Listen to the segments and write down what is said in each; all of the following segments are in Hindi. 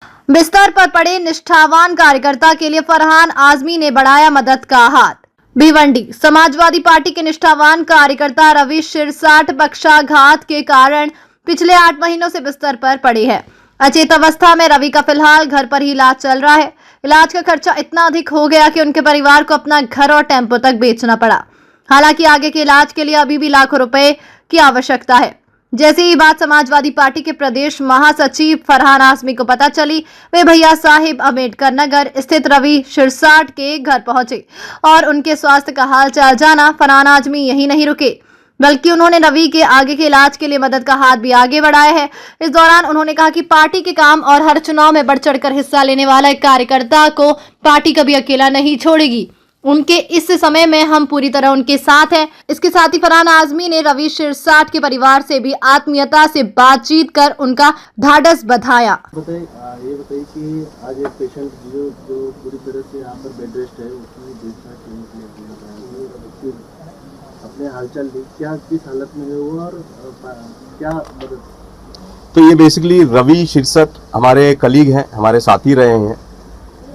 बिस्तर पर पड़े निष्ठावान कार्यकर्ता के लिए फरहान आजमी ने बढ़ाया मदद का हाथ। भिवंडी समाजवादी पार्टी के निष्ठावान कार्यकर्ता रवि शिरसाट पक्षाघात के कारण पिछले 8 महीनों से बिस्तर पर पड़े हैं। अचेत अवस्था में रवि का फिलहाल घर पर ही इलाज चल रहा है। इलाज का खर्चा इतना अधिक हो गया कि उनके परिवार को अपना घर और टेम्पो तक बेचना पड़ा। हालांकि आगे के इलाज के लिए अभी भी लाखों रुपए की आवश्यकता है। जैसे ही बात समाजवादी पार्टी के प्रदेश महासचिव फरहान आजमी को पता चली, वे भैया साहिब अम्बेडकर नगर स्थित रवि शिरसाट के घर पहुंचे और उनके स्वास्थ्य का हाल चाल जाना। फरहान आजमी यही नहीं रुके, बल्कि उन्होंने रवि के आगे के इलाज के लिए मदद का हाथ भी आगे बढ़ाया है। इस दौरान उन्होंने कहा कि पार्टी के काम और हर चुनाव में बढ़ चढ़कर हिस्सा लेने वाला एक कार्यकर्ता को पार्टी कभी अकेला नहीं छोड़ेगी। उनके इस समय में हम पूरी तरह उनके साथ हैं। इसके साथ ही फरहान आजमी ने रवि शिरसाट के परिवार से भी आत्मीयता से बातचीत कर उनका ढाढ़स बधाया। ये बताइए कि आज एक पेशेंट जो पूरी तरह से यहाँ पर बेड रेस्ट है, उसकी अपने हालचाल क्या किस हालत में है वो और क्या मदद। तो ये बेसिकली रवि शिरसाट हमारे कलीग हैं, हमारे साथी रहे हैं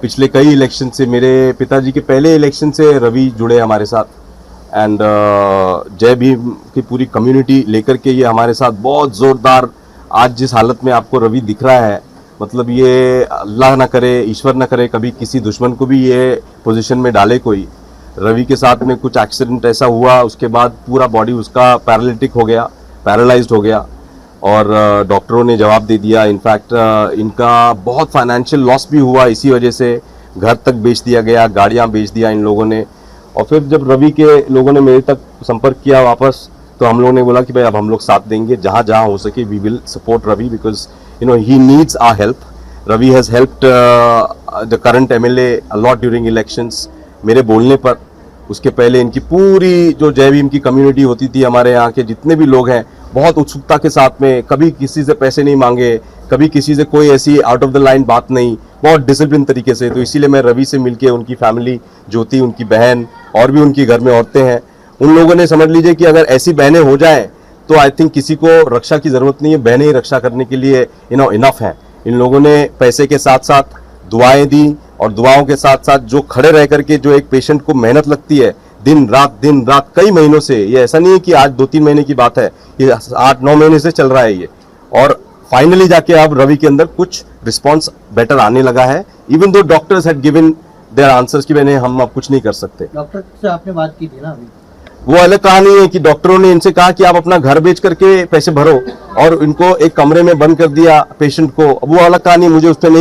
पिछले कई इलेक्शन से। मेरे पिताजी के पहले इलेक्शन से रवि जुड़े हमारे साथ एंड जय भीम की पूरी कम्युनिटी लेकर के ये हमारे साथ बहुत ज़ोरदार। आज जिस हालत में आपको रवि दिख रहा है, मतलब ये अल्लाह ना करे, ईश्वर ना करे कभी किसी दुश्मन को भी ये पोजीशन में डाले कोई। रवि के साथ में कुछ एक्सीडेंट ऐसा हुआ, उसके बाद पूरा बॉडी उसका पैरालिटिक हो गया, पैरालाइज्ड हो गया और डॉक्टरों ने जवाब दे दिया। इनफैक्ट इनका बहुत फाइनेंशियल लॉस भी हुआ, इसी वजह से घर तक बेच दिया गया, गाड़ियां बेच दिया इन लोगों ने। और फिर जब रवि के लोगों ने मेरे तक संपर्क किया वापस, तो हम लोगों ने बोला कि भाई अब हम लोग साथ देंगे, जहां जहां हो सके we will support Ravi because he needs our help. Ravi has helped the current MLA a lot during elections. मेरे बोलने पर उसके पहले इनकी पूरी जो जय भीम की कम्युनिटी होती थी, हमारे यहाँ के जितने भी लोग हैं, बहुत उत्सुकता के साथ में, कभी किसी से पैसे नहीं मांगे, कभी किसी से कोई ऐसी आउट ऑफ द लाइन बात नहीं, बहुत डिसिप्लिन तरीके से। तो इसीलिए मैं रवि से मिलके उनकी फैमिली जो थी, उनकी बहन और भी उनकी घर में औरतें हैं, उन लोगों ने समझ लीजिए कि अगर ऐसी बहनें हो जाएं तो आई थिंक किसी को रक्षा की ज़रूरत नहीं है, बहनें ही रक्षा करने के लिए इनफ हैं। इन लोगों ने पैसे के साथ साथ दुआएं दी और दुआओं के साथ साथ जो खड़े रह करके जो एक पेशेंट को मेहनत लगती है दिन रात कई महीनों से, ये ऐसा नहीं है कि आज 2-3 महीने की बात है, ये 8-9 महीने से चल रहा है ये। और फाइनली जाके अब रवि के अंदर कुछ रिस्पॉन्स बेटर आने लगा है। Even though doctors had given their answers कि मैंने हम अब कुछ नहीं कर सकते। डॉक्टर से आपने बात की थी ना अभी? वो अलग कहानी है कि डॉक्टरों ने इनसे कहा कि आप अपना घर बेच करके पैसे भरो और इनको एक कमरे में बंद कर दिया पेशेंट को। वो अलग कहानी, मुझे उस पर नहीं